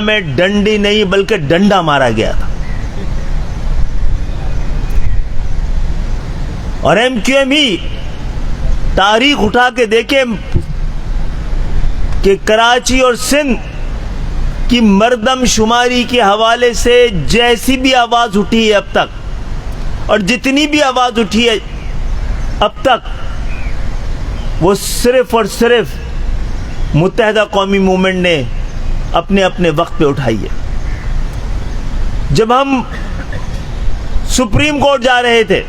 میں ڈنڈی نہیں بلکہ ڈنڈا مارا گیا تھا. اور ایم کیو ایم ہی تاریخ اٹھا کے دیکھیں کہ کراچی اور سندھ کی مردم شماری کے حوالے سے جیسی بھی آواز اٹھی ہے اب تک اور جتنی بھی آواز اٹھی ہے اب تک وہ صرف اور صرف متحدہ قومی موومنٹ نے اپنے اپنے وقت پہ اٹھائی ہے. جب ہم سپریم کورٹ جا رہے تھے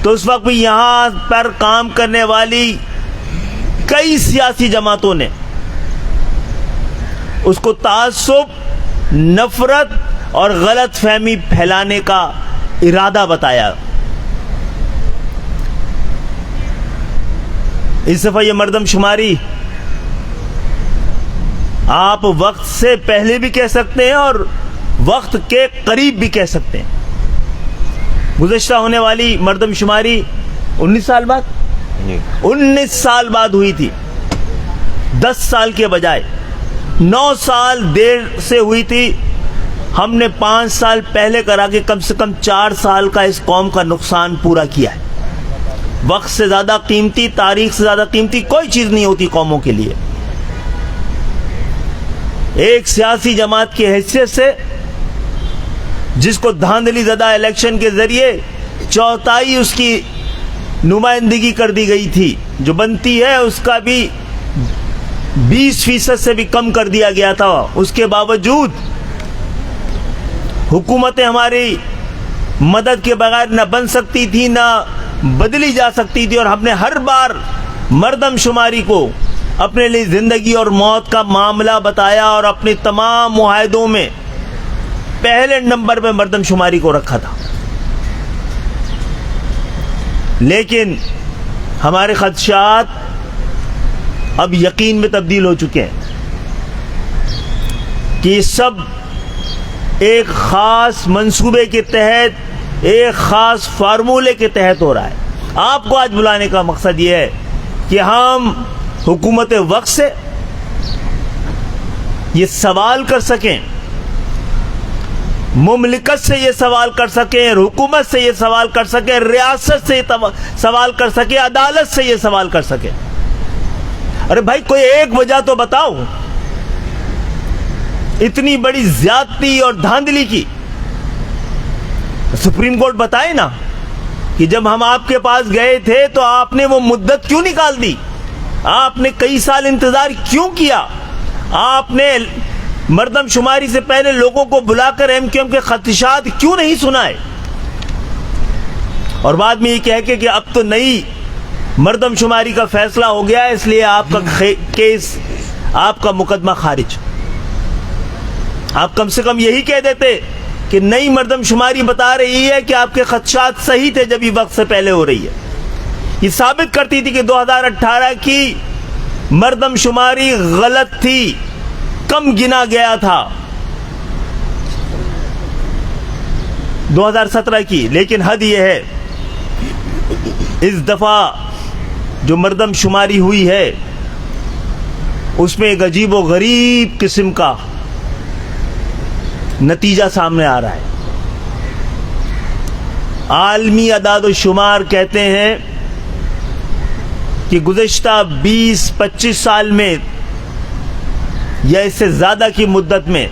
تو اس وقت بھی یہاں پر کام کرنے والی کئی سیاسی جماعتوں نے اس کو تعصب، نفرت اور غلط فہمی پھیلانے کا ارادہ بتایا. اس دفعہ یہ مردم شماری آپ وقت سے پہلے بھی کہہ سکتے ہیں اور وقت کے قریب بھی کہہ سکتے ہیں. گزشتہ ہونے والی مردم شماری 19 سال بعد ہوئی تھی. 10 سال کے بجائے 9 سال دیر سے ہوئی تھی. ہم نے 5 سال پہلے کرا کے کم سے کم 4 سال کا اس قوم کا نقصان پورا کیا ہے. وقت سے زیادہ قیمتی، تاریخ سے زیادہ قیمتی کوئی چیز نہیں ہوتی قوموں کے لیے. ایک سیاسی جماعت کی حیثیت سے جس کو دھاندلی زدہ الیکشن کے ذریعے 1/4 اس کی نمائندگی کر دی گئی تھی، جو بنتی ہے اس کا بھی 20% سے بھی کم کر دیا گیا تھا. اس کے باوجود حکومتیں ہماری مدد کے بغیر نہ بن سکتی تھی نہ بدلی جا سکتی تھی، اور ہم نے ہر بار مردم شماری کو اپنے لیے زندگی اور موت کا معاملہ بتایا اور اپنے تمام معاہدوں میں پہلے نمبر پہ مردم شماری کو رکھا تھا. لیکن ہمارے خدشات اب یقین میں تبدیل ہو چکے ہیں کہ یہ سب ایک خاص منصوبے کے تحت، ایک خاص فارمولے کے تحت ہو رہا ہے. آپ کو آج بلانے کا مقصد یہ ہے کہ ہم حکومت وقت سے یہ سوال کر سکیں، مملکت سے یہ سوال کر سکیں، حکومت سے یہ سوال کر سکیں، ریاست سے یہ سوال کر سکیں، عدالت سے یہ سوال کر سکیں. ارے بھائی کوئی ایک وجہ تو بتاؤ اتنی بڑی زیادتی اور دھاندلی کی. سپریم کورٹ بتائے نا کہ جب ہم آپ کے پاس گئے تھے تو آپ نے وہ مدت کیوں نکال دی؟ آپ نے کئی سال انتظار کیوں کیا؟ آپ نے مردم شماری سے پہلے لوگوں کو بلا کر ایم کیو ایم کے خدشات کیوں نہیں سنائے؟ اور بعد میں یہ کہہ کے کہ اب تو نئی مردم شماری کا فیصلہ ہو گیا ہے اس لیے آپ کا کیس، آپ کا مقدمہ خارج. آپ کم سے کم یہی کہہ دیتے کہ نئی مردم شماری بتا رہی ہے کہ آپ کے خدشات صحیح تھے جب یہ وقت سے پہلے ہو رہی ہے. یہ ثابت کرتی تھی کہ 2018 کی مردم شماری غلط تھی، کم گنا گیا تھا 2017 کی. لیکن حد یہ ہے اس دفعہ جو مردم شماری ہوئی ہے اس میں ایک عجیب و غریب قسم کا نتیجہ سامنے آ رہا ہے. عالمی اعداد و شمار کہتے ہیں کہ گزشتہ 20-25 سال میں یا اس سے زیادہ کی مدت میں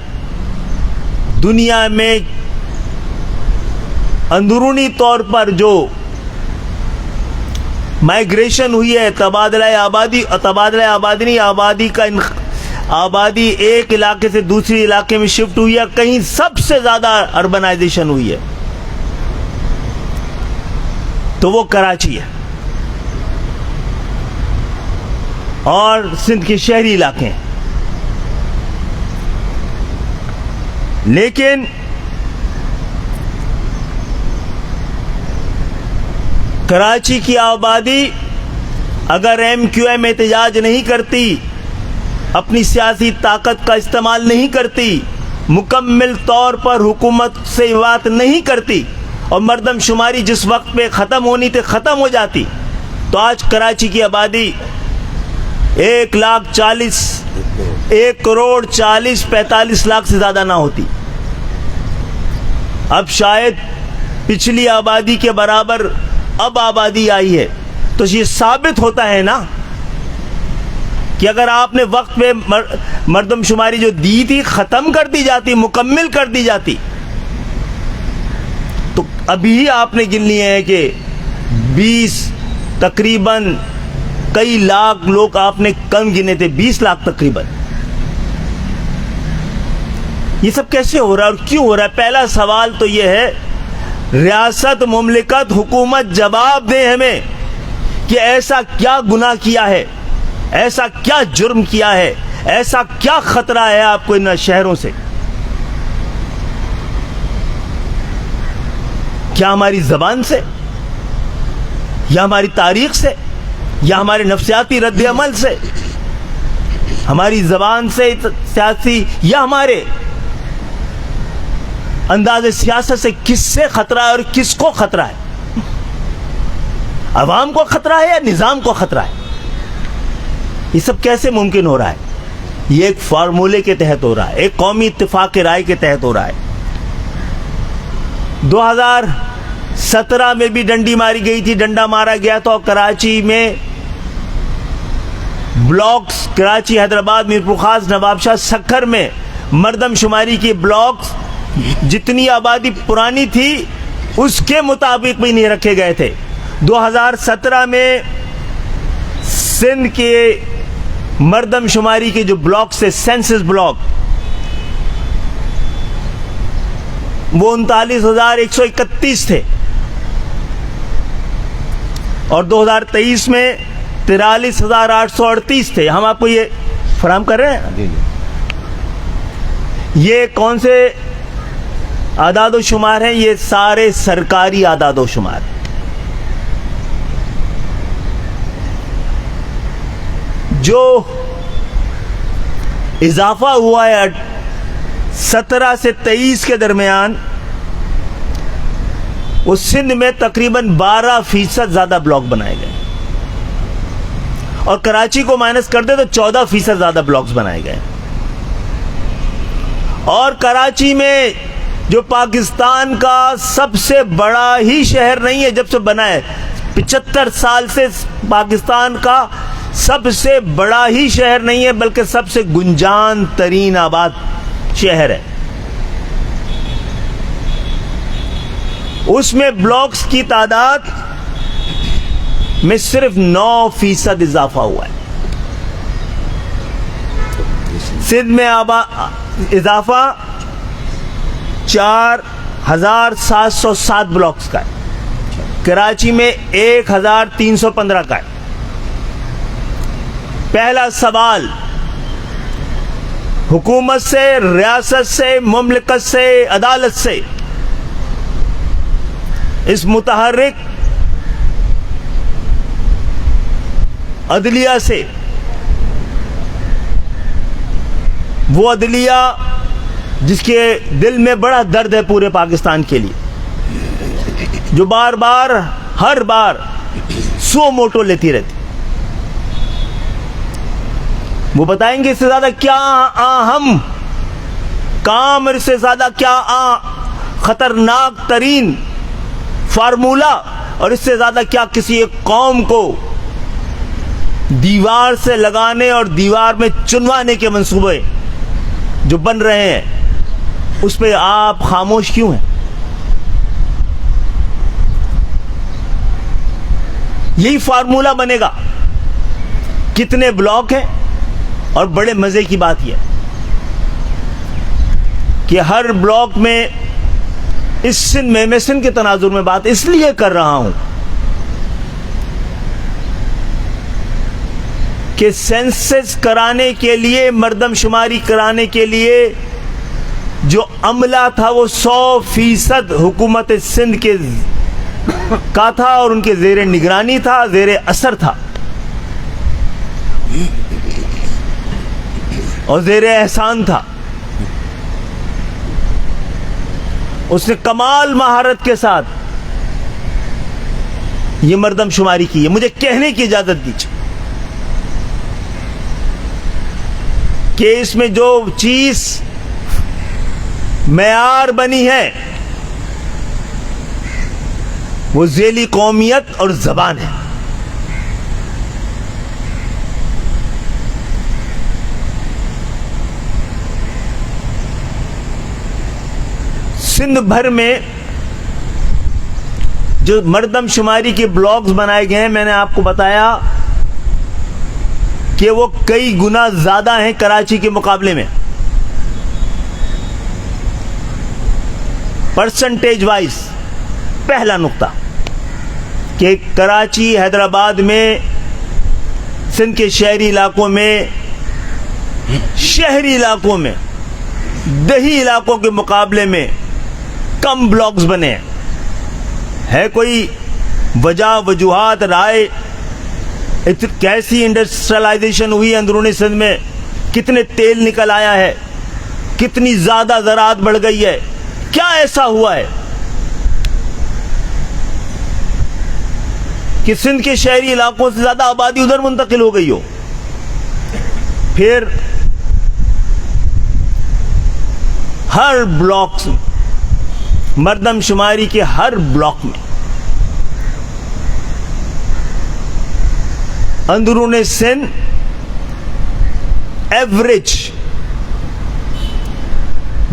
دنیا میں اندرونی طور پر جو مائیگریشن ہوئی ہے، آبادی ایک علاقے سے دوسری علاقے میں شفٹ ہوئی ہے، کہیں سب سے زیادہ اربنائزیشن ہوئی ہے تو وہ کراچی ہے اور سندھ کے شہری علاقے ہیں. لیکن کراچی کی آبادی اگر ایم کیو ایم احتجاج نہیں کرتی، اپنی سیاسی طاقت کا استعمال نہیں کرتی، مکمل طور پر حکومت سے بات نہیں کرتی اور مردم شماری جس وقت پہ ختم ہونی تھی ختم ہو جاتی، تو آج کراچی کی آبادی 1,40,000 1,40,45,00,000 سے زیادہ نہ ہوتی. اب شاید پچھلی آبادی کے برابر اب آبادی آئی ہے. تو یہ ثابت ہوتا ہے نا کہ اگر آپ نے وقت پہ مردم شماری جو دی تھی ختم کر دی جاتی, مکمل کر دی جاتی, تو ابھی آپ نے گن لیے ہیں کہ 20 تقریباً کئی لاکھ لوگ آپ نے کم گنے تھے, 20 لاکھ تقریباً. یہ سب کیسے ہو رہا ہے اور کیوں ہو رہا ہے؟ پہلا سوال تو یہ ہے, ریاست, مملکت, حکومت جواب دیں ہمیں کہ ایسا کیا گناہ کیا ہے, ایسا کیا جرم کیا ہے, ایسا کیا خطرہ ہے آپ کو ان شہروں سے؟ کیا ہماری زبان سے, یا ہماری تاریخ سے, یا ہمارے نفسیاتی رد عمل سے, ہماری زبان سے سیاسی, یا ہمارے انداز سیاست سے کس سے خطرہ ہے اور کس کو خطرہ ہے؟ عوام کو خطرہ ہے یا نظام کو خطرہ ہے؟ یہ سب کیسے ممکن ہو رہا ہے؟ یہ ایک فارمولے کے تحت ہو رہا ہے, ایک قومی اتفاق کے رائے کے تحت ہو رہا ہے. 2017 میں بھی ڈنڈی ماری گئی تھی, ڈنڈا مارا گیا تو کراچی میں بلاکس, کراچی, حیدرآباد, میرپور خاص, نواب شاہ, سکھر میں مردم شماری کی بلاکس جتنی آبادی پرانی تھی اس کے مطابق بھی نہیں رکھے گئے تھے. 2017 میں سندھ کے مردم شماری کے جو بلاک سے سینسس بلاک, وہ 39,131 تھے, اور 2023 میں 43,838 تھے. ہم آپ کو یہ فراہم کر رہے ہیں. یہ کون سے اعداد و شمار ہیں؟ یہ سارے سرکاری اعداد و شمار. جو اضافہ ہوا ہے 17 سے 23 کے درمیان, وہ سندھ میں تقریباً 12% زیادہ بلاک بنائے گئے, اور کراچی کو مائنس کر دے تو 14% زیادہ بلاکس بنائے گئے. اور کراچی میں جو پاکستان کا سب سے بڑا ہی شہر نہیں ہے جب سے بنا ہے, 75 سال سے پاکستان کا سب سے بڑا ہی شہر نہیں ہے بلکہ سب سے گنجان ترین آباد شہر ہے. اس میں بلاکس کی تعداد میں صرف 9% اضافہ ہوا ہے. سندھ میں اضافہ 4,707 بلاکس کا ہے, کراچی میں 1,315 کا ہے. پہلا سوال حکومت سے, ریاست سے, مملکت سے, عدالت سے, اس متحرک عدلیہ سے, وہ عدلیہ جس کے دل میں بڑا درد ہے پورے پاکستان کے لیے, جو بار بار ہر بار سو موٹو لیتی رہتی, وہ بتائیں گے اس سے زیادہ کیا اہم کام اور اس سے زیادہ کیا خطرناک ترین فارمولا اور اس سے زیادہ کیا کسی ایک قوم کو دیوار سے لگانے اور دیوار میں چنوانے کے منصوبے جو بن رہے ہیں, اس پہ آپ خاموش کیوں ہیں؟ یہی فارمولا بنے گا. کتنے بلاک ہیں, اور بڑے مزے کی بات یہ کہ ہر بلاک میں اس سندھ میں سندھ کے تناظر میں بات اس لیے کر رہا ہوں کہ سینسس کرانے کے لیے, مردم شماری کرانے کے لیے جو عملہ تھا وہ 100% حکومت سندھ کے کا تھا اور ان کے زیر نگرانی تھا, زیر اثر تھا اور زیر احسان تھا. اس نے کمال مہارت کے ساتھ یہ مردم شماری کی ہے. مجھے کہنے کی اجازت دیجیے کہ اس میں جو چیز معیار بنی ہے وہ ذیلی قومیت اور زبان ہے. سندھ بھر میں جو مردم شماری کے بلاکس بنائے گئے ہیں، میں نے آپ کو بتایا کہ وہ کئی گنا زیادہ ہیں کراچی کے مقابلے میں، پرسنٹیج وائز. پہلا نقطہ کہ کراچی، حیدرآباد میں، سندھ کے شہری علاقوں میں، شہری علاقوں میں، دیہی علاقوں کے مقابلے میں کم بلاکس بنے ہیں. ہے کوئی وجہ، وجوہات، رائے؟ کیسی انڈسٹریلائزیشن ہوئی اندرونی سندھ میں؟ کتنے تیل نکل آیا ہے؟ کتنی زیادہ زراعت بڑھ گئی ہے؟ کیا ایسا ہوا ہے کہ سندھ کے شہری علاقوں سے زیادہ آبادی ادھر منتقل ہو گئی ہو؟ پھر ہر بلاک، مردم شماری کے ہر بلاک میں اندرون سندھ ایوریج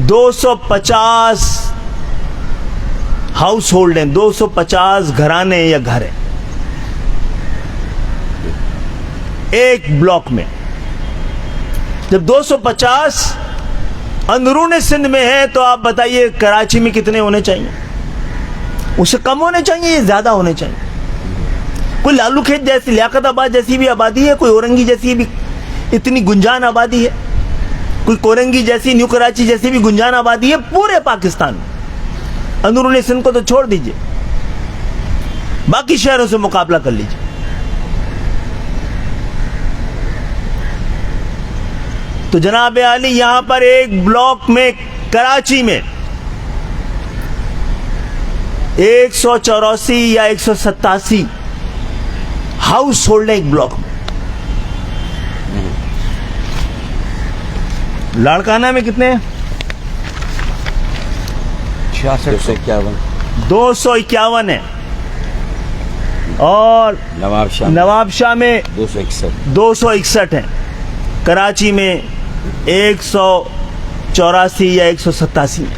250 ہاؤس ہولڈ ہیں، 250 گھرانے یا گھر ہیں ایک بلاک میں. جب 250 اندرون سندھ میں ہے تو آپ بتائیے کراچی میں کتنے ہونے چاہیے؟ اس سے کم ہونے چاہیے یا زیادہ ہونے چاہیے؟ کوئی لالو کھیت جیسی، لیاقت آباد جیسی بھی آبادی ہے؟ کوئی اورنگی جیسی بھی اتنی گنجان آبادی ہے؟ کوئی کورنگی جیسی، نیو کراچی جیسی بھی گنجان آبادی ہے پورے پاکستان میں؟ اندرون سندھ کو تو چھوڑ دیجئے، باقی شہروں سے مقابلہ کر لیجئے. تو جناب عالی یہاں پر ایک بلاک میں کراچی میں 184 یا 187 ہاؤس ہولڈ ہے ایک بلاک میں. لاڑکانہ میں کتنے ہیں؟ 251 ہے. اور نواب شاہ میں 261 ہیں. کراچی میں 184 یا 187 ہے.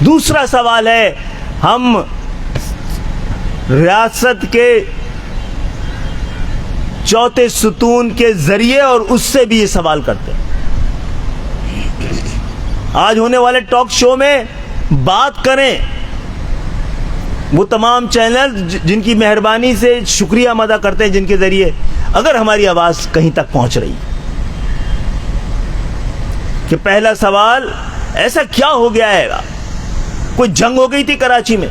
دوسرا سوال ہے، ہم ریاست کے چوتھے ستون کے ذریعے اور اس سے بھی یہ سوال کرتے ہیں. آج ہونے والے ٹاک شو میں بات کریں، وہ تمام چینل جن کی مہربانی سے شکریہ ادا کرتے ہیں، جن کے ذریعے اگر ہماری آواز کہیں تک پہنچ رہی ہے. کہ پہلا سوال، ایسا کیا ہو گیا ہے؟ کوئی جنگ ہو گئی تھی کراچی میں؟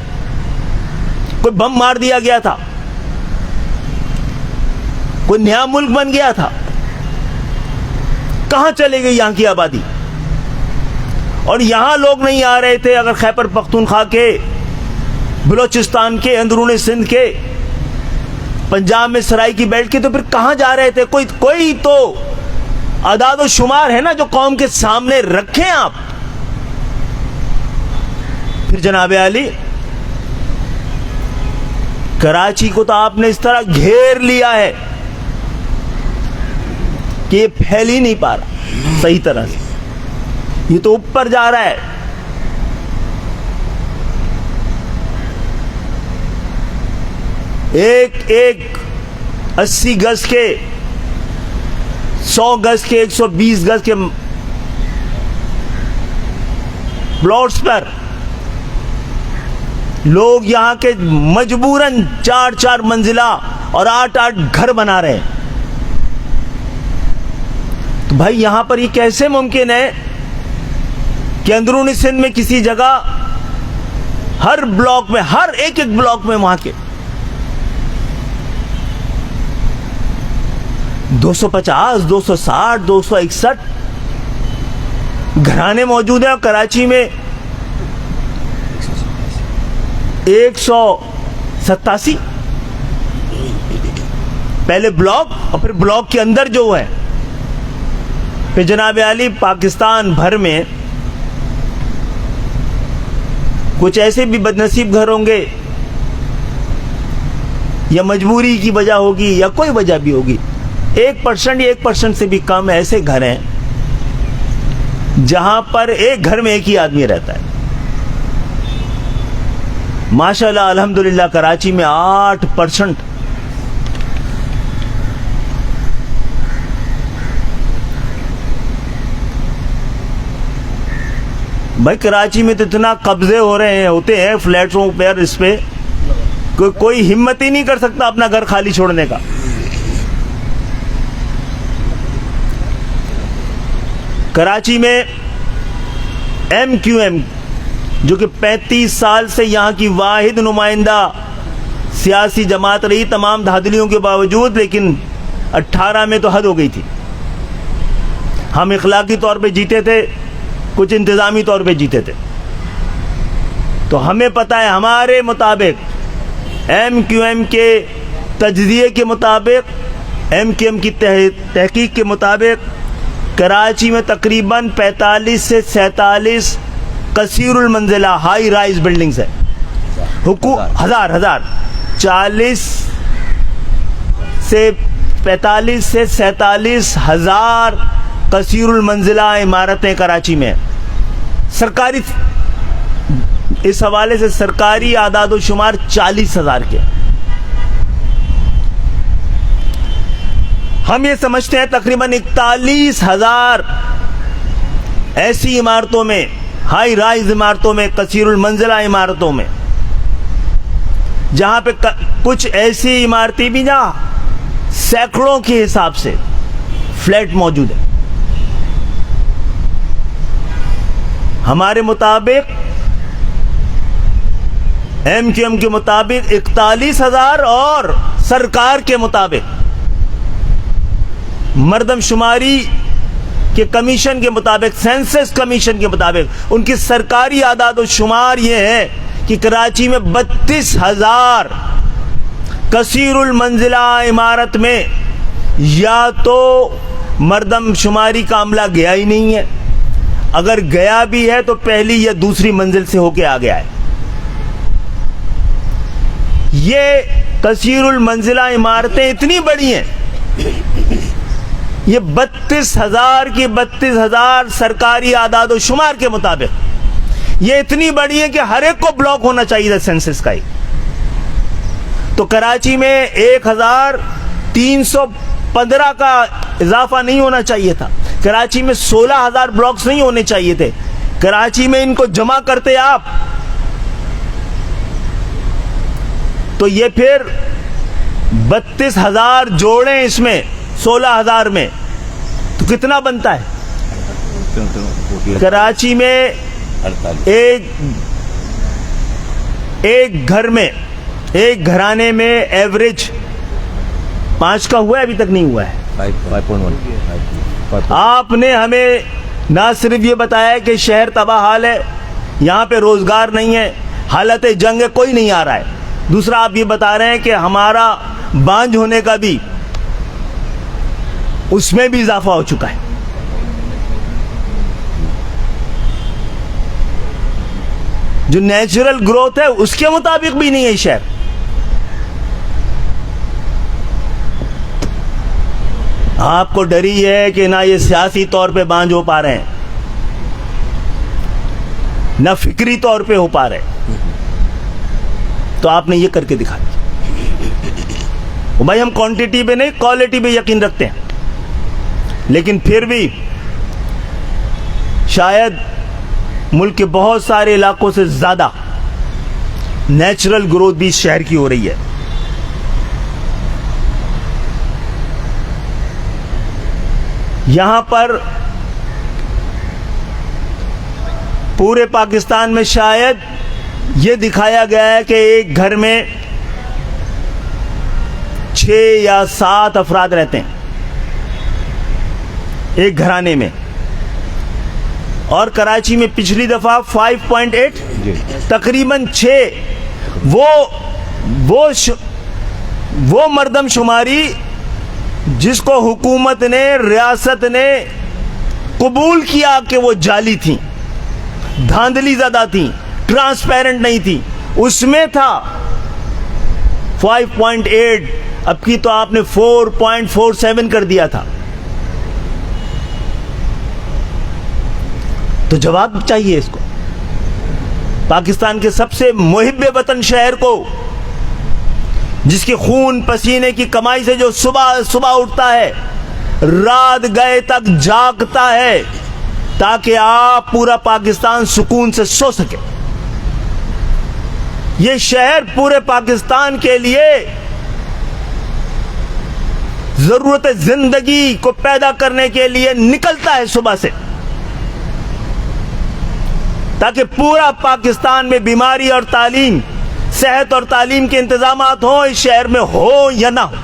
کوئی بم مار دیا گیا تھا؟ کوئی نیا ملک بن گیا تھا؟ کہاں چلے گئی یہاں کی آبادی؟ اور یہاں لوگ نہیں آ رہے تھے؟ اگر خیبر پختونخوا کے، بلوچستان کے، اندرون سندھ کے، پنجاب میں سرائی کی بیلٹ کے، تو پھر کہاں جا رہے تھے؟ کوئی تو اعداد و شمار ہے نا جو قوم کے سامنے رکھیں آپ. پھر جناب عالی کراچی کو تو آپ نے اس طرح گھیر لیا ہے کہ یہ پھیل ہی نہیں پا رہا صحیح طرح سے، یہ تو اوپر جا رہا ہے. ایک 80 گز کے، 100 گز کے، 120 گز کے پلاٹس پر لوگ یہاں کے مجبوراً 4 منزلہ اور 8 گھر بنا رہے ہیں. تو بھائی یہاں پر یہ کیسے ممکن ہے کہ اندرونی سندھ میں کسی جگہ ہر بلاک میں، ہر ایک بلاک میں وہاں کے 250، 260، 261 گھرانے موجود ہیں، اور کراچی میں 187. پہلے بلاک اور پھر بلاک کے اندر جو ہے پھر جناب عالی پاکستان بھر میں کچھ ایسے بھی بدنصیب گھر ہوں گے، یا مجبوری کی وجہ ہوگی یا کوئی وجہ بھی ہوگی، 1% یا 1% سے بھی کم ایسے گھر ہیں جہاں پر ایک گھر میں ایک ہی آدمی رہتا ہے. ماشاءاللہ الحمدللہ کراچی میں 8%. بھائی کراچی میں تو اتنا قبضے ہو رہے ہوتے ہیں فلیٹوں پر، اس پہ کوئی ہمت ہی نہیں کر سکتا اپنا گھر خالی چھوڑنے کا. کراچی میں MQM جو کہ 35 سال سے یہاں کی واحد نمائندہ سیاسی جماعت رہی تمام دھاندلیوں کے باوجود، لیکن 18 میں تو حد ہو گئی تھی. ہم اخلاقی طور پہ جیتے تھے، کچھ انتظامی طور پہ جیتے تھے. تو ہمیں پتہ ہے ہمارے مطابق MQM کے تجزیے کے مطابق، MQM کی تحقیق کے مطابق کراچی میں تقریباً 45 سے 47 کثیر المنزلہ ہائی رائز بلڈنگز ہیں. ہزار 40 سے 45 سے 47 ہزار کثیر المنزلہ عمارتیں کراچی میں. سرکاری اس حوالے سے سرکاری اعداد و شمار 40,000 کے. ہم یہ سمجھتے ہیں تقریباً 41,000 ایسی عمارتوں میں، ہائی رائز عمارتوں میں، کثیر المنزلہ عمارتوں میں، جہاں پہ کچھ ایسی عمارتیں بھی جہاں سینکڑوں کے حساب سے فلیٹ موجود ہیں. ہمارے مطابق MQM کے مطابق 41,000 اور سرکار کے مطابق مردم شماری کے کمیشن کے مطابق، سینسس کمیشن کے مطابق ان کی سرکاری اعداد و شمار یہ ہے کہ کراچی میں 32,000 کثیر المنزلہ عمارت میں یا تو مردم شماری کا عملہ گیا ہی نہیں ہے، اگر گیا بھی ہے تو پہلی یا دوسری منزل سے ہو کے آ گیا ہے. یہ کثیر المنزلہ عمارتیں اتنی بڑی ہیں، یہ 32,000 کی 32,000 سرکاری اعداد و شمار کے مطابق یہ اتنی بڑی ہے کہ ہر ایک کو بلاک ہونا چاہیے سینسس کا ہی. تو کراچی میں 1,315 کا اضافہ نہیں ہونا چاہیے تھا. کراچی میں 16,000 بلاکس نہیں ہونے چاہیے تھے. کراچی میں ان کو جمع کرتے آپ تو یہ پھر 32,000 جوڑیں اس میں 16,000 میں تو کتنا بنتا ہے؟ کراچی میں ایک گھر میں، ایک گھرانے میں ایوریج 5 کا ہوا ہے، ابھی تک نہیں ہوا ہے. 5.1. آپ نے ہمیں نہ صرف یہ بتایا کہ شہر تباہ حال ہے، یہاں پہ روزگار نہیں ہے، حالت جنگ ہے، کوئی نہیں آ رہا ہے. دوسرا آپ یہ بتا رہے ہیں کہ ہمارا بانجھ ہونے کا بھی اس میں بھی اضافہ ہو چکا ہے. جو نیچرل گروتھ ہے اس کے مطابق بھی نہیں ہے شہر. آپ کو ڈر ہی ہے کہ نہ یہ سیاسی طور پہ بانجھ ہو پا رہے ہیں، نہ فکری طور پہ ہو پا رہے، تو آپ نے یہ کر کے دکھا دیا. بھائی ہم کوانٹٹی پہ نہیں کوالٹی پہ یقین رکھتے ہیں، لیکن پھر بھی شاید ملک کے بہت سارے علاقوں سے زیادہ نیچرل گروتھ بھی اس شہر کی ہو رہی ہے. یہاں پر پورے پاکستان میں شاید یہ دکھایا گیا ہے کہ ایک گھر میں 6 یا 7 افراد رہتے ہیں ایک گھرانے میں، اور کراچی میں پچھلی دفعہ 5.8 تقریباً 6 وہ مردم شماری جس کو حکومت نے، ریاست نے قبول کیا کہ وہ جعلی تھیں، دھاندلی زدہ تھیں، ٹرانسپیرنٹ نہیں تھی، اس میں تھا 5.8، اب کی تو آپ نے 4.47 کر دیا تھا. تو جواب چاہیے اس کو. پاکستان کے سب سے محب وطن شہر کو، جس کے خون پسینے کی کمائی سے جو صبح اٹھتا ہے، رات گئے تک جاگتا ہے تاکہ آپ پورا پاکستان سکون سے سو سکے. یہ شہر پورے پاکستان کے لیے ضرورت زندگی کو پیدا کرنے کے لیے نکلتا ہے صبح سے، تاکہ پورا پاکستان میں بیماری اور تعلیم، صحت اور تعلیم کے انتظامات ہوں، اس شہر میں ہو یا نہ ہو.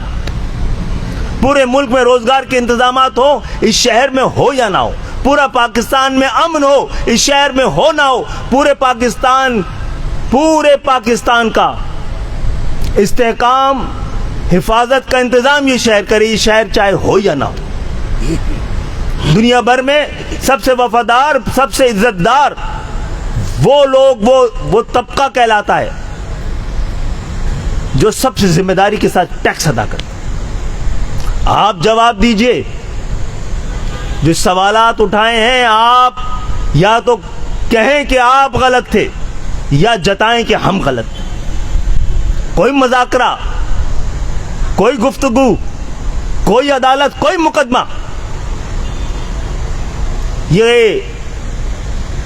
پورے ملک میں روزگار کے انتظامات ہوں، اس شہر میں ہو یا نہ ہو. پورا پاکستان میں امن ہو، اس شہر میں ہو نہ ہو. پورے پاکستان کا استحکام، حفاظت کا انتظام یہ شہر کرے، یہ شہر چاہے ہو یا نہ ہو. دنیا بھر میں سب سے وفادار، سب سے عزت دار وہ لوگ، وہ طبقہ کہلاتا ہے جو سب سے ذمہ داری کے ساتھ ٹیکس ادا کرتا ہے. آپ جواب دیجئے. جو سوالات اٹھائے ہیں، آپ یا تو کہیں کہ آپ غلط تھے یا جتائیں کہ ہم غلط تھے. کوئی مذاکرہ، کوئی گفتگو، کوئی عدالت، کوئی مقدمہ، یہ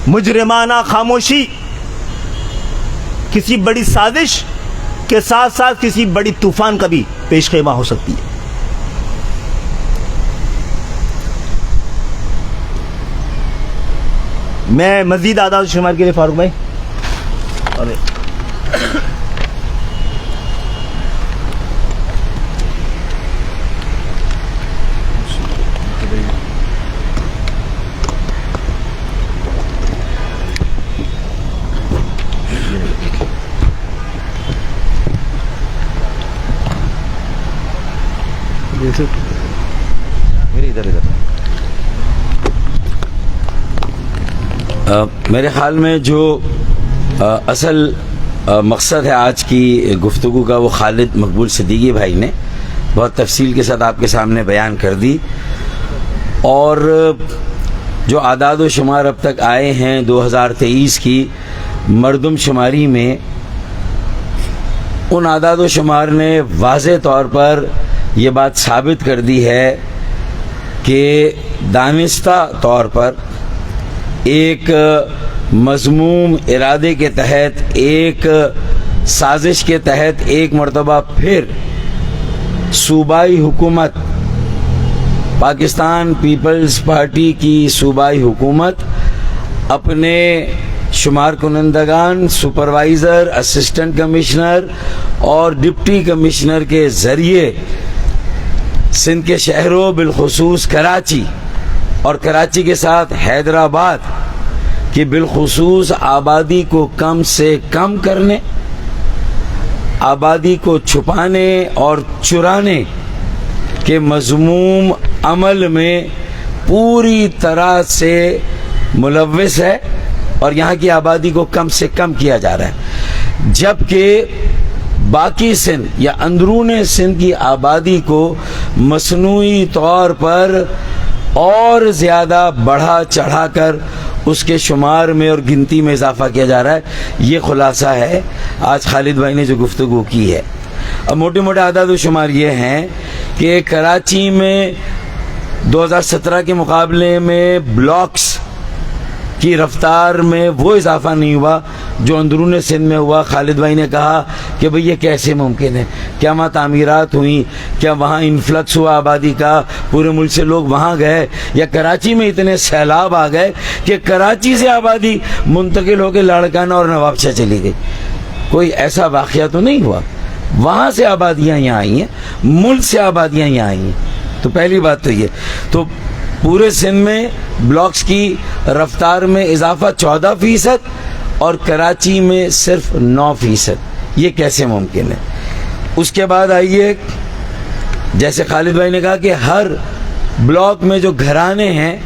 مجرمانہ خاموشی کسی بڑی سازش کے ساتھ ساتھ کسی بڑی طوفان کا بھی پیش خیمہ ہو سکتی ہے. میں مزید اعداد و شمار کے لیے فاروق بھائی اور میرے خیال میں جو اصل مقصد ہے آج کی گفتگو کا، وہ خالد مقبول صدیقی بھائی نے بہت تفصیل کے ساتھ آپ کے سامنے بیان کر دی. اور جو اعداد و شمار اب تک آئے ہیں 2023 کی مردم شماری میں، ان اعداد و شمار نے واضح طور پر یہ بات ثابت کر دی ہے کہ دانستہ طور پر ایک مذموم ارادے کے تحت، ایک سازش کے تحت ایک مرتبہ پھر صوبائی حکومت، پاکستان پیپلز پارٹی کی صوبائی حکومت اپنے شمار کنندگان، سپروائزر، اسسٹنٹ کمشنر اور ڈپٹی کمشنر کے ذریعے سندھ کے شہروں، بالخصوص کراچی اور کراچی کے ساتھ حیدرآباد کی بالخصوص آبادی کو کم سے کم کرنے، آبادی کو چھپانے اور چرانے کے مذموم عمل میں پوری طرح سے ملوث ہے اور یہاں کی آبادی کو کم سے کم کیا جا رہا ہے، جبکہ باقی سندھ یا اندرون سندھ کی آبادی کو مصنوعی طور پر اور زیادہ بڑھا چڑھا کر اس کے شمار میں اور گنتی میں اضافہ کیا جا رہا ہے. یہ خلاصہ ہے آج خالد بھائی نے جو گفتگو کی ہے. اب موٹے موٹے اعداد و شمار یہ ہیں کہ کراچی میں 2017 کے مقابلے میں بلاکس کی رفتار میں وہ اضافہ نہیں ہوا جو اندرون سندھ میں ہوا. خالد بھائی نے کہا کہ بھئی یہ کیسے ممکن ہے، کیا وہاں تعمیرات ہوئیں، کیا وہاں انفلکس ہوا آبادی کا، پورے ملک سے لوگ وہاں گئے، یا کراچی میں اتنے سیلاب آ گئے کہ کراچی سے آبادی منتقل ہو کے لاڑکانہ اور نوابشاہ چلی گئی. کوئی ایسا واقعہ تو نہیں ہوا. وہاں سے آبادیاں یہاں آئی ہیں، ملک سے آبادیاں یہاں آئی ہیں. تو پہلی بات تو یہ، تو پورے سندھ میں بلاکس کی رفتار میں اضافہ 14% اور کراچی میں صرف 9%. یہ کیسے ممکن ہے؟ اس کے بعد آئیے، جیسے خالد بھائی نے کہا کہ ہر بلاک میں جو گھرانے ہیں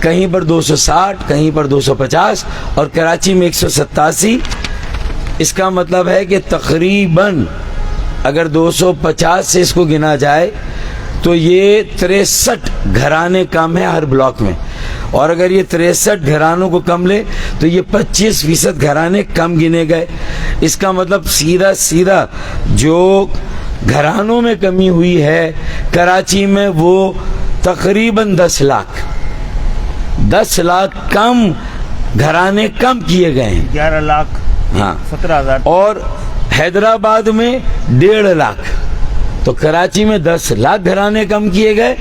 کہیں پر 260, کہیں پر 250 اور کراچی میں 187. اس کا مطلب ہے کہ تقریباً اگر 250 سے اس کو گنا جائے تو یہ 63 گھرانے کم ہیں ہر بلاک میں, اور اگر یہ 63 گھرانوں کو کم لے تو یہ 25% گھرانے کم گنے گئے. اس کا مطلب سیدھا جو گھرانوں میں کمی ہوئی ہے کراچی میں وہ تقریباً 10 لاکھ کم گھرانے کم کیے گئے ہیں. 11 لاکھ ہاں 17,000. اور حیدرآباد میں 1.5 لاکھ. تو کراچی میں 10 لاکھ گھرانے کم کیے گئے,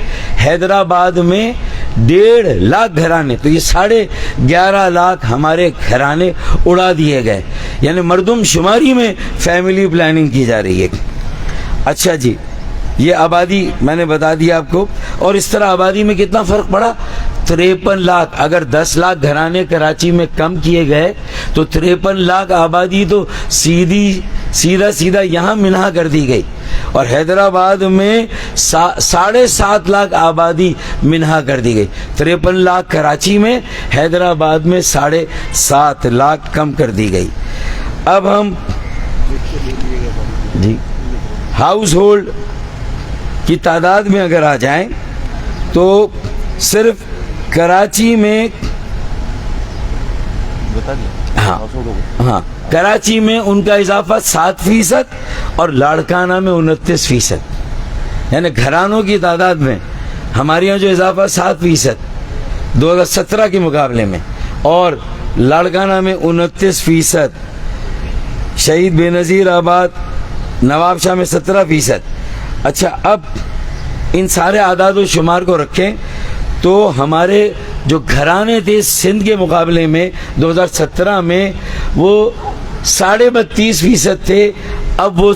حیدرآباد میں 1.5 لاکھ گھرانے. تو یہ 11.5 لاکھ ہمارے گھرانے اڑا دیے گئے. یعنی مردم شماری میں فیملی پلاننگ کی جا رہی ہے. اچھا جی, یہ آبادی میں نے بتا دیا آپ کو. اور اس طرح آبادی میں کتنا فرق پڑا, 53 لاکھ. اگر 10 لاکھ گھرانے کراچی میں کم کیے گئے تو 53 لاکھ آبادی تو سیدھا یہاں منہا کر دی گئی, اور حیدرآباد میں 7.5 لاکھ آبادی منہا کر دی گئی. 53 لاکھ کراچی میں, حیدرآباد میں 7.5 لاکھ کم کر دی گئی. اب ہم جی ہاؤس ہولڈ کی تعداد میں اگر آ جائیں تو صرف کراچی میں ہاں کراچی میں ان کا اضافہ 7% اور لاڑکانہ میں 29%. یعنی گھرانوں کی تعداد میں ہمارے یہاں جو اضافہ 7% 2017 کے مقابلے میں, اور لاڑکانہ میں 29%. شہید بے نظیر آباد نواب شاہ میں 17%. اچھا, اب ان سارے اعداد و شمار کو رکھیں تو ہمارے جو گھرانے تھے سندھ کے مقابلے میں 2017 میں وہ 32.5% تھے. اب وہ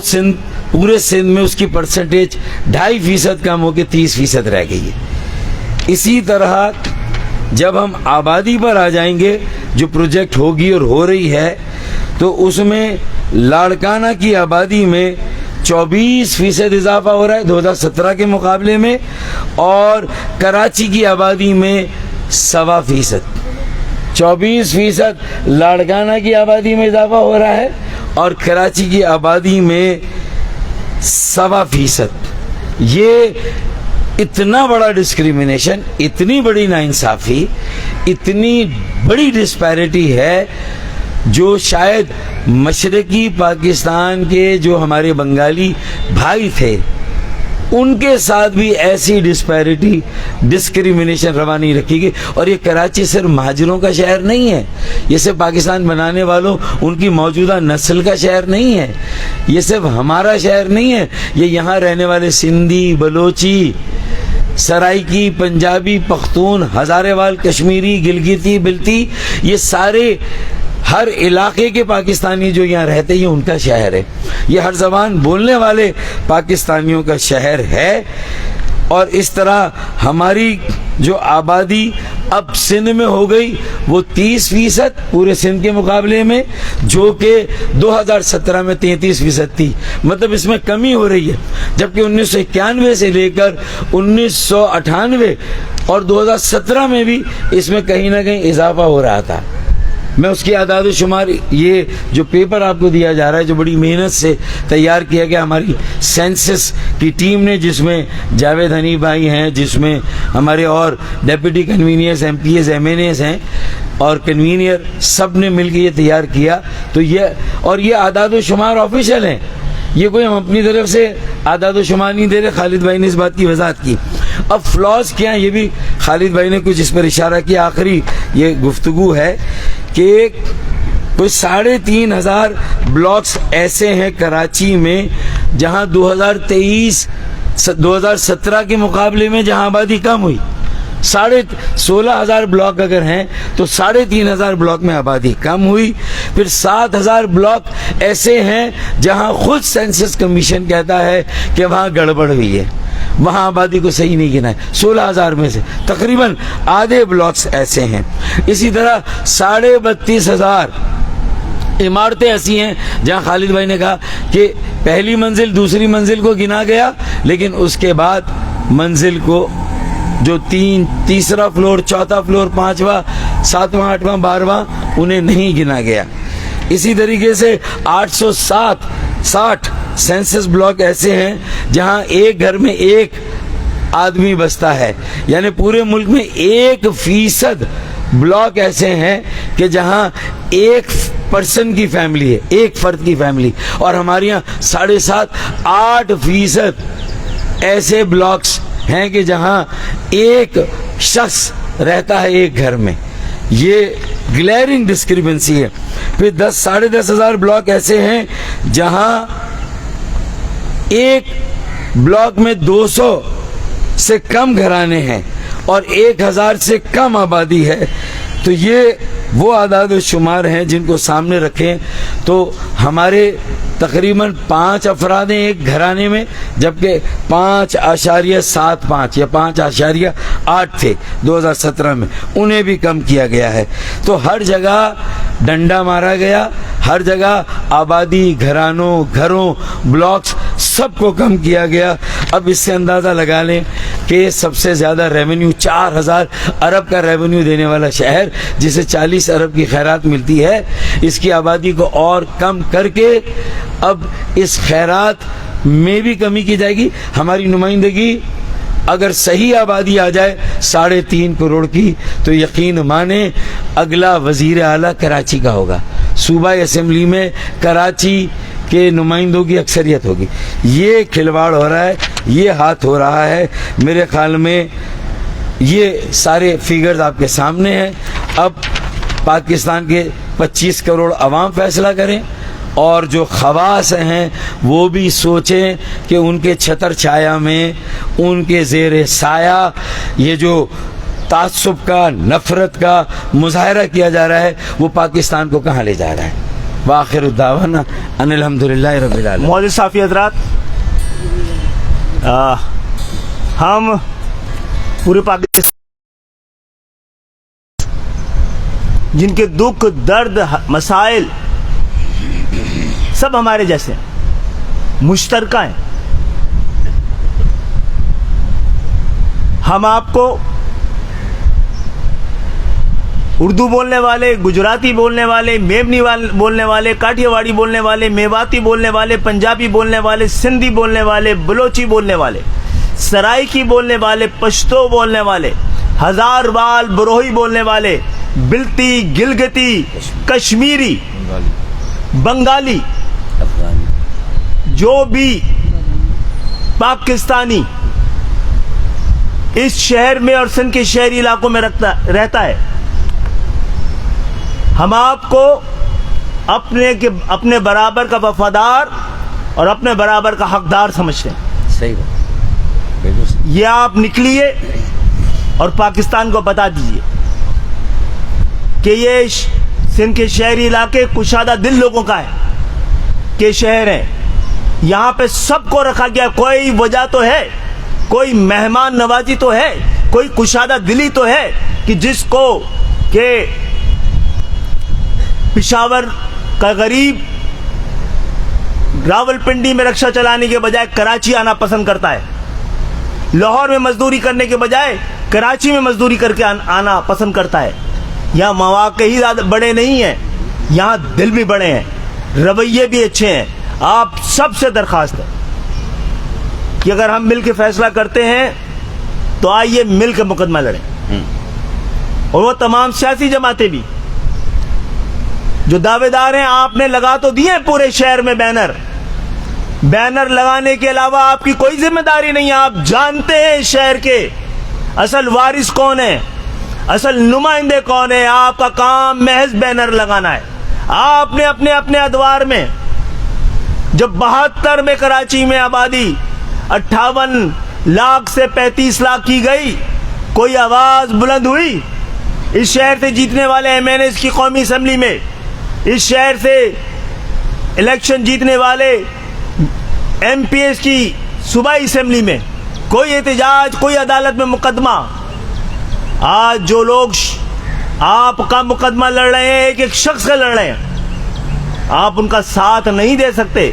پورے سندھ میں اس کی پرسنٹیج 2.5% کم ہو کے 30% رہ گئی ہے. اسی طرح جب ہم آبادی پر آ جائیں گے جو پروجیکٹ ہوگی اور ہو رہی ہے, تو اس میں لاڑکانہ کی آبادی میں 24% اضافہ ہو رہا ہے 2017 کے مقابلے میں, اور کراچی کی آبادی میں 1.25%. 24% لاڑکانہ کی آبادی میں اضافہ ہو رہا ہے اور کراچی کی آبادی میں 1.25%. یہ اتنا بڑا ڈسکریمنیشن, اتنی بڑی ناانصافی, اتنی بڑی ڈسپیرٹی ہے جو شاید مشرقی پاکستان کے جو ہمارے بنگالی بھائی تھے ان کے ساتھ بھی ایسی ڈسپیرٹی ڈسکریمنیشن روا نہیں رکھی گئی. اور یہ کراچی صرف مہاجروں کا شہر نہیں ہے, یہ صرف پاکستان بنانے والوں ان کی موجودہ نسل کا شہر نہیں ہے, یہ صرف ہمارا شہر نہیں ہے, یہ یہاں رہنے والے سندھی, بلوچی, سرائکی, پنجابی, پختون, ہزارے وال, کشمیری, گلگتی, بلتی, یہ سارے ہر علاقے کے پاکستانی جو یہاں رہتے ہیں ان کا شہر ہے. یہ ہر زبان بولنے والے پاکستانیوں کا شہر ہے. اور اس طرح ہماری جو آبادی اب سندھ میں ہو گئی وہ 30% پورے سندھ کے مقابلے میں, جو کہ 2017 میں 33% تھی. مطلب اس میں کمی ہو رہی ہے, جبکہ 1991 سے لے کر 1998 اور 2017 میں بھی اس میں کہیں نہ کہیں اضافہ ہو رہا تھا. میں اس کی اعداد و شمار, یہ جو پیپر آپ کو دیا جا رہا ہے جو بڑی محنت سے تیار کیا گیا ہماری سینسس کی ٹیم نے, جس میں جاوید حنیف بھائی ہیں, جس میں ہمارے اور deputy conveners, MPs, MNAs ہیں, اور کنوینئر سب نے مل کے یہ تیار کیا. تو یہ اعداد و شمار آفیشیل ہیں, یہ کوئی ہم اپنی طرف سے اعداد و شمار نہیں دے رہے. خالد بھائی نے اس بات کی وضاحت کی. اب فلاز کیا ہیں یہ بھی خالد بھائی نے کچھ اس پر اشارہ کیا. آخری یہ گفتگو ہے کہ کوئی 3,500 بلاکس ایسے ہیں کراچی میں جہاں 2017 کے مقابلے میں جہاں آبادی کم ہوئی. 16,500 بلاک اگر ہیں تو 3,500 بلاک میں آبادی کم ہوئی. پھر 7,000 بلاک ایسے ہیں جہاں خود سینسس کمیشن کہتا ہے کہ وہاں گڑبڑ ہوئی ہے, وہاں آبادی کو صحیح نہیں گنا ہے. 16,000 میں سے تقریباً آدھے بلاکس ایسے ہیں. اسی طرح 32,500 عمارتیں ایسی ہیں جہاں خالد بھائی نے کہا کہ پہلی منزل دوسری منزل کو گنا گیا, لیکن اس کے بعد منزل کو جو تیسرا فلور، چوتھا فلور، 5واں، 7واں، 8واں، 12واں انہیں نہیں گنا گیا. اسی طریقے سے 860 سینسس بلاک ایسے ہیں جہاں ایک گھر میں ایک آدمی بستا ہے. یعنی پورے ملک میں 1% بلاک ایسے ہیں کہ جہاں ایک پرسن کی فیملی ہے، ایک فرد کی فیملی. اور ہمارے یہاں 7.5-8% ایسے بلاکس ہیں کہ جہاں ایک شخص رہتا ہے ایک گھر میں. یہ گلیئرنگ ڈسکرپنسی ہے. پھر 10-10.5 ہزار بلاک ایسے ہیں جہاں ایک بلاک میں 200 سے کم گھرانے ہیں اور 1000 سے کم آبادی ہے. تو یہ وہ اعداد و شمار ہیں جن کو سامنے رکھیں تو ہمارے تقریباً 5 افراد ہیں ایک گھرانے میں، جبکہ 5.75 یا 5.8 تھے 2017 میں، انہیں بھی کم کیا گیا ہے. تو ہر جگہ ڈنڈا مارا گیا، ہر جگہ آبادی، گھروں، بلاکس سب کو کم کیا گیا. اب اس سے اندازہ لگا لیں کہ سب سے زیادہ ریونیو 4000 ارب کا ریونیو دینے والا شہر جسے 40 ارب کی خیرات ملتی ہے، اس کی آبادی کو اور کم کر کے اب اس خیرات میں بھی کمی کی جائے گی. ہماری نمائندگی اگر صحیح آبادی آ جائے 3.5 کروڑ کی تو یقین مانیں اگلا وزیر اعلیٰ کراچی کا ہوگا. صوبائی اسمبلی میں کراچی کے نمائندوں کی اکثریت ہوگی. یہ کھلواڑ ہو رہا ہے، یہ ہاتھ ہو رہا ہے. میرے خیال میں یہ سارے فیگرز آپ کے سامنے ہیں. اب پاکستان کے 25 کروڑ عوام فیصلہ کریں اور جو خواص ہیں وہ بھی سوچیں کہ ان کے چھتر چھایا میں، ان کے زیر سایہ یہ جو تعصب کا، نفرت کا مظاہرہ کیا جا رہا ہے وہ پاکستان کو کہاں لے جا رہا ہے. وآخر الدعوانا ان الحمدللہ رب العالمین. معزز صحافی حضرات، ہم پورے پاکستان جن کے دکھ، درد، مسائل سب ہمارے جیسے ہیں، مشترکہ ہیں. ہم آپ کو اردو بولنے والے، گجراتی بولنے والے، میمنی بولنے والے، کاٹھیا واڑی بولنے والے، میواتی بولنے والے، پنجابی بولنے والے، سندھی بولنے والے، بلوچی بولنے والے، سرائکی بولنے والے، پشتو بولنے والے، ہزار بال بروہی بولنے والے، بلتی، گلگتی، کشمیری، بنگالی، جو بھی پاکستانی اس شہر میں اور سندھ کے شہری علاقوں میں رہتا ہے، ہم آپ کو اپنے برابر کا وفادار اور اپنے برابر کا حقدار سمجھتے ہیں. صحیح بات. یہ آپ نکلیے اور پاکستان کو بتا دیجئے کہ یہ سندھ کے شہری علاقے کشادہ دل لوگوں کا ہے کہ شہر ہیں. یہاں پہ سب کو رکھا گیا. کوئی وجہ تو ہے، کوئی مہمان نوازی تو ہے، کوئی کشادہ دلی تو ہے کہ جس کو کہ پشاور کا غریب راول پنڈی میں رکشہ چلانے کے بجائے کراچی آنا پسند کرتا ہے، لاہور میں مزدوری کرنے کے بجائے کراچی میں مزدوری کر کے آنا پسند کرتا ہے. یہاں مواقع ہی زیادہ بڑے نہیں ہیں، یہاں دل بھی بڑے ہیں، رویے بھی اچھے ہیں. آپ سب سے درخواست ہے کہ اگر ہم مل کے فیصلہ کرتے ہیں تو آئیے مل کے مقدمہ لڑیں. اور وہ تمام سیاسی جماعتیں بھی جو دعوے دار ہیں، آپ نے لگا تو دیے پورے شہر میں بینر لگانے کے علاوہ آپ کی کوئی ذمہ داری نہیں ہے. آپ جانتے ہیں شہر کے اصل وارث کون ہے، اصل نمائندے کون ہے. آپ کا کام محض بینر لگانا ہے. آپ نے اپنے ادوار میں جب 72 میں کراچی میں آبادی 58 لاکھ سے 35 لاکھ کی گئی، کوئی آواز بلند ہوئی؟ اس شہر سے جیتنے والے ایم این ایز کی قومی اسمبلی میں، اس شہر سے الیکشن جیتنے والے ایم پی ایس کی صوبائی اسمبلی میں کوئی احتجاج، کوئی عدالت میں مقدمہ؟ آج جو لوگ آپ کا مقدمہ لڑ رہے ہیں، ایک ایک شخص کا لڑ رہے ہیں، آپ ان کا ساتھ نہیں دے سکتے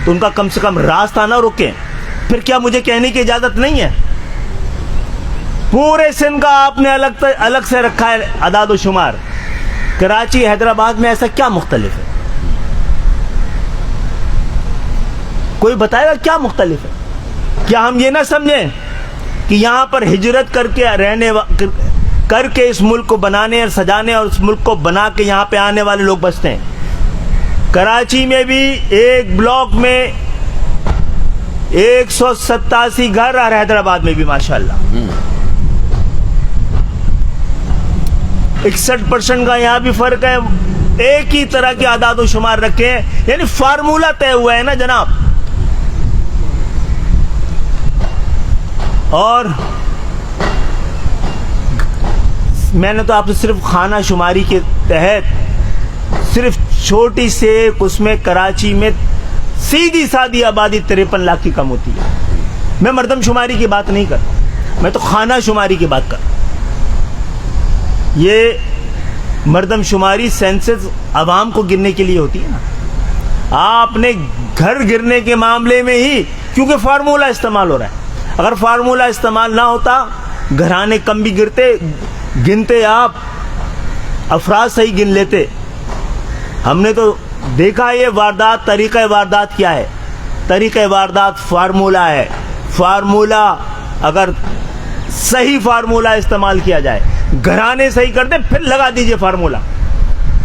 تو ان کا کم سے کم راستہ نہ روکیں. پھر کیا مجھے کہنے کی اجازت نہیں ہے؟ پورے سندھ کا آپ نے الگ سے رکھا ہے اعداد و شمار. کراچی حیدرآباد میں ایسا کیا مختلف ہے؟ کوئی بتائے گا کیا مختلف ہے؟ کیا ہم یہ نہ سمجھیں کہ یہاں پر ہجرت کر کے اس ملک کو بنانے اور سجانے اور اس ملک کو بنا کے یہاں پہ آنے والے لوگ بستے ہیں. کراچی میں بھی ایک بلاک میں 187 گھر اور حیدرآباد میں بھی ماشاءاللہ 61% کا یہاں بھی فرق ہے. ایک ہی طرح کے اعداد و شمار رکھے ہیں, یعنی فارمولہ طے ہوا ہے نا جناب. اور میں نے تو آپ سے صرف خانہ شماری کے تحت صرف چھوٹی سے اس میں کراچی میں سیدھی سادھی آبادی 53 لاکھ کی کم ہوتی ہے. میں مردم شماری کی بات نہیں کرتا, میں تو خانہ شماری کی بات کرتا. یہ مردم شماری سینسس عوام کو گرنے کے لیے ہوتی ہے نا. آپ نے گھر گرنے کے معاملے میں ہی, کیونکہ فارمولہ استعمال ہو رہا ہے, اگر فارمولہ استعمال نہ ہوتا گھرانے کم بھی گنتے آپ افراد صحیح گن لیتے. ہم نے تو دیکھا یہ واردات, طریقہ واردات کیا ہے. طریقہ واردات فارمولہ ہے. فارمولہ اگر صحیح فارمولہ استعمال کیا جائے, گھرانے صحیح کرتے پھر لگا دیجئے فارمولہ.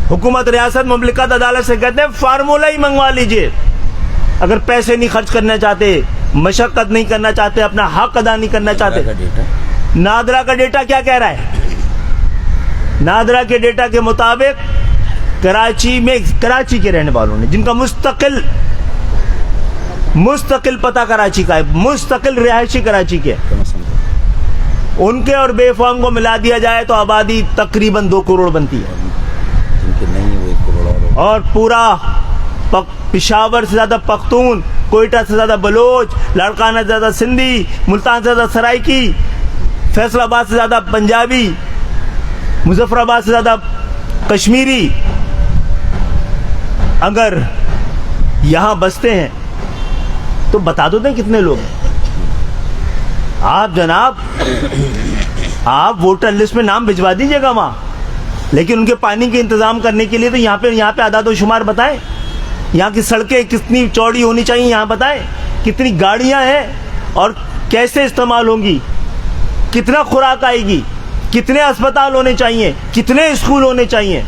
حکومت ریاست مملکت عدالت سے کہتے ہیں فارمولہ ہی منگوا لیجئے. اگر پیسے نہیں خرچ کرنا چاہتے, مشقت نہیں کرنا چاہتے, اپنا حق ادا نہیں کرنا چاہتے. نادرا کا ڈیٹا کیا کہہ رہا ہے؟ نادرا کے ڈیٹا کے مطابق کراچی کے رہنے والوں نے, جن کا مستقل پتہ کراچی کا ہے, مستقل رہائشی کراچی کے, ان کے اور بے فارم کو ملا دیا جائے تو آبادی تقریباً 2 کروڑ بنتی ہے. اور پورا پشاور سے زیادہ پختون, کوئٹہ سے زیادہ بلوچ, لاڑکانہ سے زیادہ سندھی, ملتان سے زیادہ سرائکی, فیصل آباد سے زیادہ پنجابی, مظفر آباد سے زیادہ کشمیری اگر یہاں بستے ہیں تو بتا دو دیں کتنے لوگ ہیں. آپ جناب آپ ووٹر لسٹ میں نام بھجوا دیجیے گا وہاں, لیکن ان کے پانی کے انتظام کرنے کے لیے تو یہاں پہ اعداد و شمار بتائیں. یہاں کی سڑکیں کتنی چوڑی ہونی چاہیے یہاں بتائیں, کتنی گاڑیاں ہیں اور کیسے استعمال ہوں گی, کتنا خوراک آئے گی, کتنے اسپتال ہونے چاہیے, کتنے اسکول ہونے چاہیے.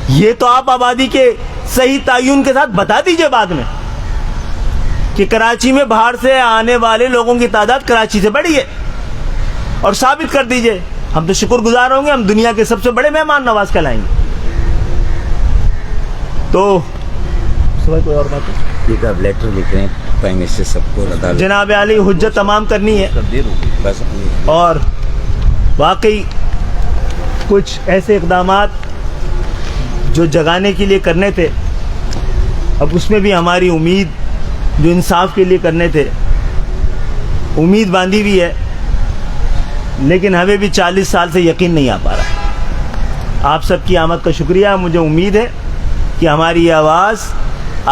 یہ تو آپ آبادی کے صحیح تعین کے ساتھ بتا دیجئے بعد میں کہ کراچی میں باہر سے آنے والے لوگوں کی تعداد کراچی سے بڑھی ہے, اور ثابت کر دیجئے. ہم تو شکر گزار ہوں گے, ہم دنیا کے سب سے بڑے مہمان نواز کہلائیں گے. تو کوئی اور بات ہے؟ ایک آپ لیٹر لکھ رہے ہیں پرائم منسٹر سب کو جناب عالی حجت تمام کرنی ہے, اور واقعی کچھ ایسے اقدامات جو جگانے کے لیے کرنے تھے, اب اس میں بھی ہماری امید جو انصاف کے لیے کرنے تھے, امید باندھی بھی ہے, لیکن ہمیں بھی 40 سال سے یقین نہیں آ پا رہا. آپ سب کی آمد کا شکریہ. مجھے امید ہے کہ ہماری یہ آواز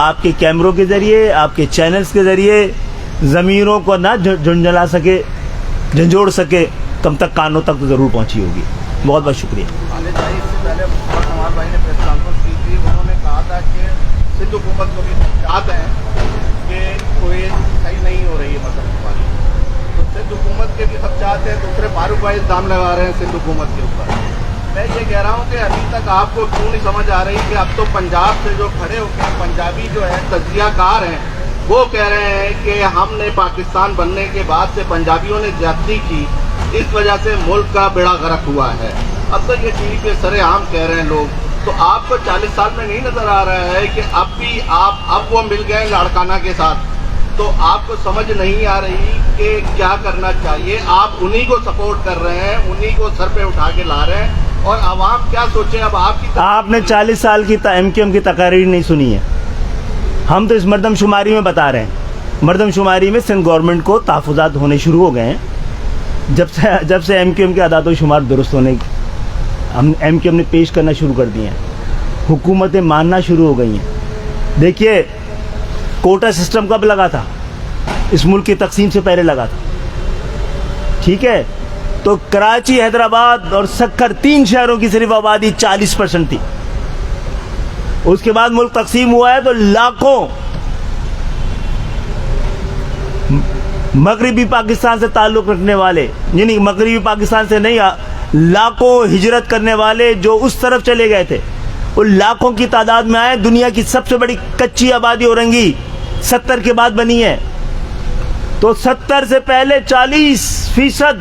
آپ کے کیمروں کے ذریعے, آپ کے چینلز کے ذریعے ضمیروں کو نہ جھنجھلا سکے, جھنجھوڑ سکے, کم تک کانوں تک تو ضرور پہنچی ہوگی. بہت بہت شکریہ. انہوں نے کہا تھا کہ سندھ حکومت کو بھی چاہتے ہیں کہ کوئی صحیح نہیں ہو رہی ہے مردم شماری, تو سندھ حکومت کے بھی خدشات ہیں, دوسرے فاروق بھائی الزام لگا رہے ہیں سندھ حکومت کے اوپر. میں یہ کہہ رہا ہوں کہ ابھی تک آپ کو کیوں نہیں سمجھ آ رہی کہ اب تو پنجاب سے جو کھڑے ہو کے پنجابی جو ہے تجزیہ کار ہیں, وہ کہہ رہے ہیں کہ ہم نے پاکستان بننے کے بعد سے پنجابیوں نے زیادتی کی, اس وجہ سے ملک کا بیڑا غرق ہوا ہے. اب تو یہ ٹی وی پہ سر عام کہہ رہے ہیں لوگ. تو آپ کو 40 سال میں نہیں نظر آ رہا ہے کہ اب بھی اب وہ مل گئے لاڑکانہ کے ساتھ, تو آپ کو سمجھ نہیں آ رہی کہ کیا کرنا چاہیے. آپ انہی کو سپورٹ کر رہے ہیں, انہی کو سر پہ اٹھا کے لا رہے ہیں, اور عوام کیا سوچے. اب آپ نے 40 سال کی ایم کی تقاریر نہیں سنی ہے. ہم تو اس مردم شماری میں بتا رہے ہیں. مردم شماری میں سندھ گورنمنٹ کو تحفظات ہونے شروع ہو گئے ہیں جب سے ایم کے اعداد و شمار درست ہونے, ہم ایم نے پیش کرنا شروع کر دیے ہیں. حکومتیں ماننا شروع ہو گئی ہیں. دیکھیے کوٹا سسٹم کب لگا تھا؟ اس ملک کی تقسیم سے پہلے لگا تھا. ٹھیک ہے, تو کراچی, حیدرآباد اور سکر 3 شہروں کی صرف آبادی 40% تھی. اس کے بعد ملک تقسیم ہوا ہے تو لاکھوں مغربی پاکستان سے تعلق رکھنے والے, یعنی مغربی پاکستان سے نہیں, لاکھوں ہجرت کرنے والے جو اس طرف چلے گئے تھے, وہ لاکھوں کی تعداد میں آئے. دنیا کی سب سے بڑی کچی آبادی اورنگی 70 کے بعد بنی ہے, تو 70 سے پہلے 40%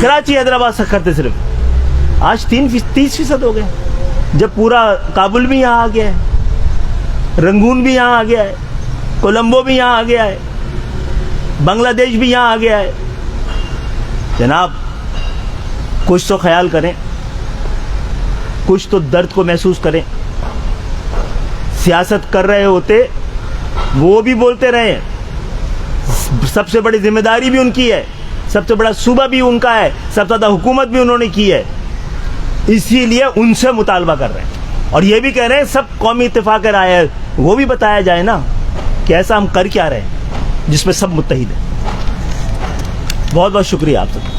کراچی, حیدرآباد, سکر تھے صرف. آج 30% ہو گئے, جب پورا کابل بھی یہاں آ گیا ہے, رنگون بھی یہاں آ گیا ہے, کولمبو بھی یہاں آ گیا ہے, بنگلہ دیش بھی یہاں آ گیا ہے. جناب کچھ تو خیال کریں, کچھ تو درد کو محسوس کریں. سیاست کر رہے ہوتے وہ بھی بولتے رہے, سب سے بڑی ذمہ داری بھی ان کی ہے, سب سے بڑا صوبہ بھی ان کا ہے, سب سے زیادہ حکومت بھی انہوں نے کی ہے, اسی لیے ان سے مطالبہ کر رہے ہیں. اور یہ بھی کہہ رہے ہیں سب قومی اتفاق رائے ہے, وہ بھی بتایا جائے نا کہ ایسا ہم کر کیا رہے ہیں جس میں سب متحد ہیں. بہت بہت شکریہ آپ سب.